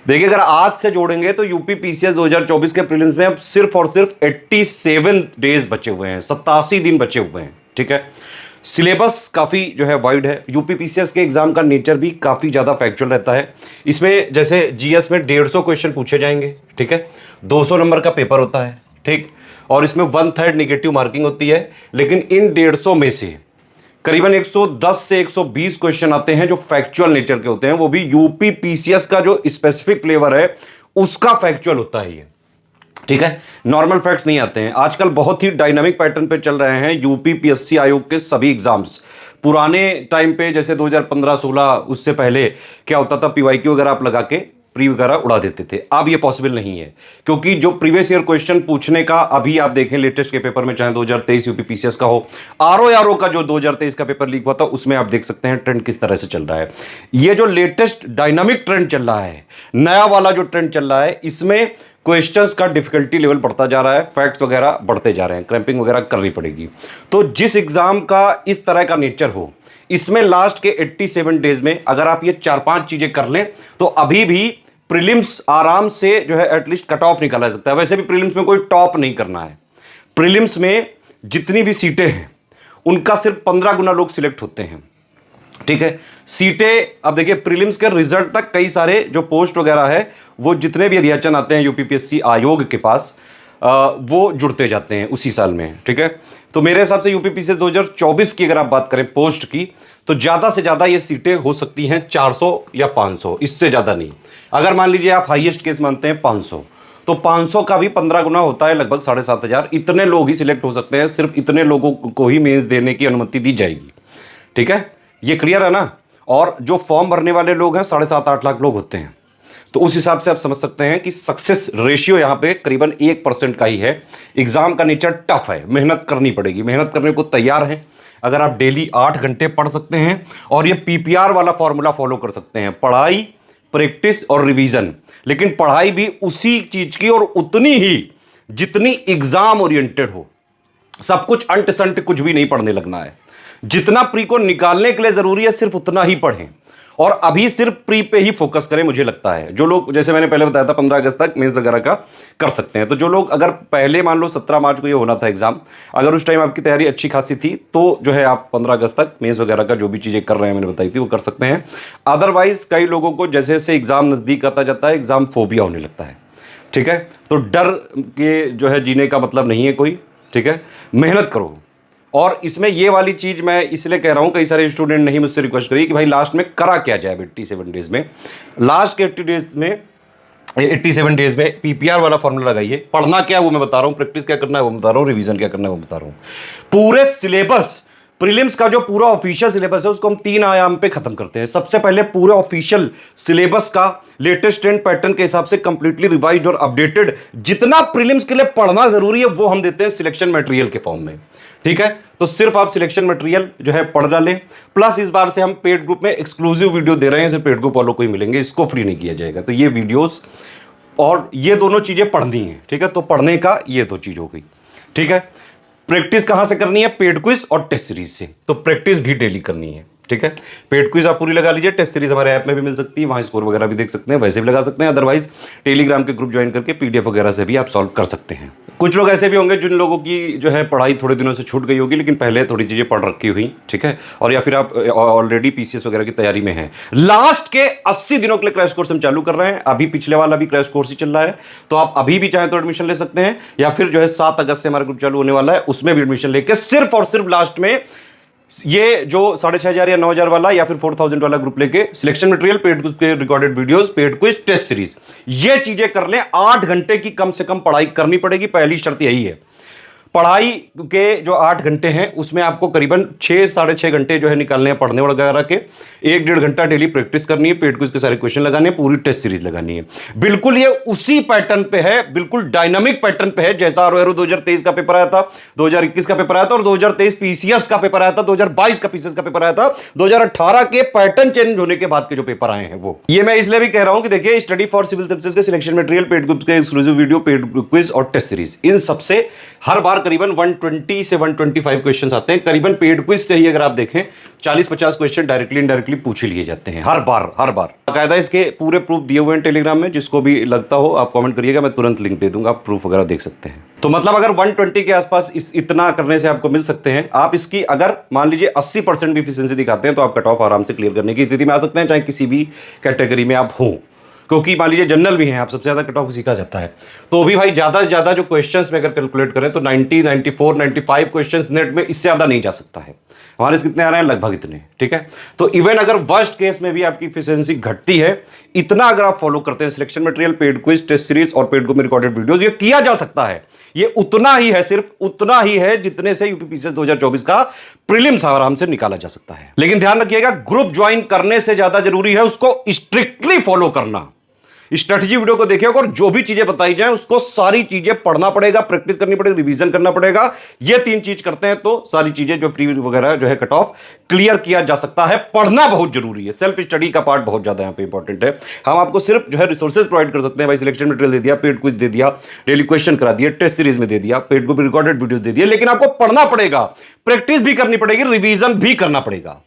देखिए अगर आज से जोड़ेंगे तो यूपी पीसीएस 2024 के प्रीलिम्स में अब सिर्फ और सिर्फ 87 डेज बचे हुए हैं, 87 दिन बचे हुए हैं। ठीक है, सिलेबस काफ़ी जो है वाइड है। यूपी पीसीएस के एग्जाम का नेचर भी काफ़ी ज़्यादा फैक्चुअल रहता है। इसमें जैसे जीएस में 150 क्वेश्चन पूछे जाएंगे। ठीक है, 200 नंबर का पेपर होता है। ठीक, और इसमें 1/3 निगेटिव मार्किंग होती है। लेकिन इन 150 में से करीबन 110 से 120 क्वेश्चन आते हैं जो फैक्चुअल नेचर के होते हैं, वो भी यूपी पीसीएस का जो स्पेसिफिक फ्लेवर है उसका फैक्चुअल होता है ये। ठीक है, नॉर्मल फैक्ट्स नहीं आते हैं। आजकल बहुत ही डायनामिक पैटर्न पे चल रहे हैं यूपी पीएससी आयोग के सभी एग्जाम्स। पुराने टाइम पे जैसे 2015-16 उससे पहले क्या होता था, पीवाईक्यू वगैरह आप लगा के प्री वगैरह उड़ा देते थे। अब ये पॉसिबल नहीं है, क्योंकि जो प्रीवियस ईयर क्वेश्चन पूछने का अभी आप देखें लेटेस्ट के पेपर में, चाहे 2023 यूपी पीसीएस का हो, आरओ का जो 2023 का पेपर लीक हुआ था उसमें आप देख सकते हैं ट्रेंड किस तरह से चल रहा है। ये जो लेटेस्ट डायनामिक ट्रेंड चल रहा है, नया वाला जो ट्रेंड चल रहा है, इसमें क्वेश्चंस का डिफिकल्टी लेवल बढ़ता जा रहा है, फैक्ट्स वगैरह बढ़ते जा रहे हैं, क्रैम्पिंग वगैरह करनी पड़ेगी। तो जिस एग्जाम का इस तरह का नेचर हो, इसमें लास्ट के 87 डेज में अगर आप ये 4-5 चीजें कर लें तो अभी भी प्रीलिम्स आराम से जो है एटलीस्ट कट ऑफ निकाला जा सकता है। वैसे भी प्रीलिम्स में कोई टॉप नहीं करना है। प्रीलिम्स में जितनी भी सीटें हैं उनका सिर्फ 15 गुना लोग सिलेक्ट होते हैं। ठीक है, सीटें अब देखिए प्रीलिम्स के रिजल्ट तक कई सारे जो पोस्ट वगैरह है वो जितने भी अध्याचन आते हैं यूपीपीएससी आयोग के पास वो जुड़ते जाते हैं उसी साल में। ठीक है, तो मेरे हिसाब से यूपीपीएससी 2024 की अगर आप बात करें पोस्ट की, तो ज़्यादा से ज़्यादा ये सीटें हो सकती हैं 400 या 500, इससे ज़्यादा नहीं। अगर मान लीजिए आप हाईएस्ट केस मानते हैं 500, तो 500 का भी 15 गुना होता है, लगभग 7,500। इतने लोग ही सिलेक्ट हो सकते हैं, सिर्फ इतने लोगों को ही मेंस देने की अनुमति दी जाएगी। ठीक है, ये क्लियर है ना। और जो फॉर्म भरने वाले लोग हैं 7.5-8 लाख लोग होते हैं, तो उस हिसाब से आप समझ सकते हैं कि सक्सेस रेशियो यहां पे करीबन 1% का ही है। एग्जाम का नेचर टफ है, मेहनत करनी पड़ेगी, मेहनत करने को तैयार हैं अगर आप डेली 8 घंटे पढ़ सकते हैं और ये पीपीआर वाला फॉर्मूला फॉलो कर सकते हैं, पढ़ाई, प्रैक्टिस और रिवीजन। लेकिन पढ़ाई भी उसी चीज की और उतनी ही जितनी एग्जाम ओरिएंटेड हो। सब कुछ अंट संट कुछ भी नहीं पढ़ने लगना है। जितना प्री को निकालने के लिए जरूरी है सिर्फ उतना ही पढ़ें, और अभी सिर्फ प्री पे ही फोकस करें। मुझे लगता है जो लोग, जैसे मैंने पहले बताया था, 15 अगस्त तक मेंस वगैरह का कर सकते हैं। तो जो लोग अगर पहले मान लो 17 मार्च को ये होना था एग्जाम, अगर उस टाइम आपकी तैयारी अच्छी खासी थी तो जो है आप 15 अगस्त तक मेंस वगैरह का जो भी चीजें कर रहे हैं मैंने बताई थी वो कर सकते हैं। अदरवाइज कई लोगों को जैसे जैसे एग्जाम नजदीक आता जाता है एग्जाम फोबिया होने लगता है। ठीक है, तो डर के जो है जीने का मतलब नहीं है कोई। ठीक है, मेहनत करो। और इसमें ये वाली चीज मैं इसलिए कह रहा हूं, कई सारे स्टूडेंट नहीं मुझसे रिक्वेस्ट करिए कि भाई लास्ट में करा क्या जाए 87 डेज में। लास्ट के 87 डेज में पीपीआर वाला फॉर्मूला लगाइए। पढ़ना क्या है वो मैं बता रहा हूं, प्रैक्टिस क्या करना है वो बता रहा हूं, रिवीजन क्या करना है वो बता रहा हूं। पूरे सिलेबस, प्रीलिम्स का जो पूरा ऑफिशियल सिलेबस है उसको हम 3 आयाम पे खत्म करते हैं। सबसे पहले पूरे ऑफिशियल सिलेबस का लेटेस्ट ट्रेंड पैटर्न के हिसाब से कंप्लीटली रिवाइज्ड और अपडेटेड जितना प्रीलिम्स के लिए पढ़ना जरूरी है वो हम देते हैं सिलेक्शन मटेरियल के फॉर्म में। ठीक है, तो सिर्फ आप सिलेक्शन मटेरियल जो है पढ़ डालें। प्लस इस बार से हम पेड ग्रुप में एक्सक्लूसिव वीडियो दे रहे हैं, सिर्फ पेड ग्रुप वालों को ही मिलेंगे, इसको फ्री नहीं किया जाएगा। तो ये वीडियोस और ये दोनों चीजें पढ़नी है। ठीक है, तो पढ़ने का ये 2 चीज हो गई। ठीक है, प्रैक्टिस कहां से करनी है, पेड क्विज और टेस्ट सीरीज से। तो प्रैक्टिस भी डेली करनी है। ठीक है, पेड क्विज आप पूरी लगा लीजिए, टेस्ट सीरीज हमारे ऐप में भी मिल सकती है, वहां स्कोर वगैरह भी देख सकते हैं, वैसे भी लगा सकते हैं। अदरवाइज टेलीग्राम के ग्रुप ज्वाइन करके पीडीएफ वगैरह से भी आप सॉल्व कर सकते हैं। कुछ लोग ऐसे भी होंगे जिन लोगों की जो है पढ़ाई थोड़े दिनों से छूट गई होगी, लेकिन पहले थोड़ी चीजें पढ़ रखी हुई। ठीक है, और या फिर आप ऑलरेडी पीसीएस वगैरह की तैयारी में हैं। लास्ट के 80 दिनों के लिए क्रैश कोर्स हम चालू कर रहे हैं। अभी पिछले वाला भी क्रैश कोर्स ही चल रहा है, तो आप अभी भी चाहें तो एडमिशन ले सकते हैं, या फिर जो है 7 अगस्त से हमारा ग्रुप चालू होने वाला है उसमें भी एडमिशन लेके सिर्फ और सिर्फ लास्ट में ये जो 6,500 या 9,000 वाला या फिर 4,000 वाला ग्रुप लेके सिलेक्शन मटेरियल, पेड के recorded videos, paid quiz, test series, ये चीजें कर लें। 8 घंटे की कम से कम पढ़ाई करनी पड़ेगी, पहली शर्त यही है। पढ़ाई के जो 8 घंटे हैं उसमें आपको करीबन 6-6.5 घंटे जो है निकालने हैं पढ़ने वगैरह के। 1-1.5 घंटा डेली प्रैक्टिस करनी है, पेड क्विज के सारे क्वेश्चन लगाने हैं, पूरी टेस्ट सीरीज लगानी है। बिल्कुल ये उसी पैटर्न पे है, बिल्कुल डायनामिक पैटर्न पे है जैसा आरओ 2023 का पेपर आया था, 2021 का पेपर आया था, और 2023 पीसीएस का पेपर आया था, 2022 का पीसीएस का पेपर आया था, 2018 के पैटर्न चेंज होने के बाद के जो पेपर आए हैं वो। ये मैं इसलिए भी कह रहा हूं कि देखिए स्टडी फॉर सिविल सर्विसेज के सिलेक्शन मटेरियल, पेड ग्रुप के एक्सक्लूसिव वीडियो, पेड क्विज और टेस्ट सीरीज, इन सबसे हर बार करीबन 120 से 125 क्वेश्चंस आते हैं करीबन। पेड क्विज से ही अगर आप देखें 40-50 क्वेश्चन डायरेक्टली इनडायरेक्टली पूछ लिए जाते हैं हर बार। बाकायदा इसके पूरे प्रूफ दिए हुए हैं टेलीग्राम में, जिसको भी लगता हो आप कमेंट करिएगा, मैं तुरंत लिंक दे दूंगा, आप प्रूफ वगैरह देख सकते हैं। तो मतलब अगर 120 के आसपास इतना करने से आपको मिल सकते हैं, आप इसकी अगर मान लीजिए 80% भी एफिशिएंसी दिखाते हैं तो आप कट ऑफ आराम से क्लियर करने की स्थिति में आ सकते हैं, चाहे किसी भी कैटेगरी में आप हो। क्योंकि मान लीजिए जनरल भी हैं आप, सबसे ज्यादा कट ऑफ सीखा जाता है, तो भी भाई ज्यादा से ज्यादा जो क्वेश्चंस में अगर कैलकुलेट करें तो 90, 94, 95 क्वेश्चंस नेट में, इससे ज्यादा नहीं जा सकता है। हमारे कितने आ रहे हैं? लगभग इतने, ठीक है। तो इवन अगर वर्स्ट केस में भी आपकी एफिशिएंसी घटती है, इतना अगर आप फॉलो करते हैं selection material, paid quiz, test series और पेड ग्रुप में रिकॉर्डेड वीडियोस, ये किया जा सकता है। ये उतना ही है, सिर्फ उतना ही है जितने से यूपीपीसीएस 2024 का प्रीलिम्स आराम से निकाला जा सकता है। लेकिन ध्यान रखिएगा, ग्रुप ज्वाइन करने से ज्यादा जरूरी है उसको स्ट्रिक्टली फॉलो करना। स्ट्रेटजी वीडियो को देखिएगा और जो भी चीजें बताई जाए उसको सारी चीजें पढ़ना पड़ेगा, प्रैक्टिस करनी पड़ेगी, रिवीजन करना पड़ेगा। ये 3 चीज करते हैं तो सारी चीजें जो प्री वगैरह जो है कट ऑफ क्लियर किया जा सकता है। पढ़ना बहुत जरूरी है, सेल्फ स्टडी का पार्ट बहुत ज्यादा यहां पे इंपॉर्टेंट है। हम आपको सिर्फ जो है रिसोर्सेज प्रोवाइड कर सकते हैं, भाई सिलेक्शन मटेरियल दे दिया, पेड क्विज दे दिया, डेली क्वेश्चन करा दिए, टेस्ट सीरीज में दे दिया, पेड ग्रुप रिकॉर्डेड वीडियो दे दिया, लेकिन आपको पढ़ना पड़ेगा, प्रैक्टिस भी करनी पड़ेगी, रिवीजन भी करना पड़ेगा।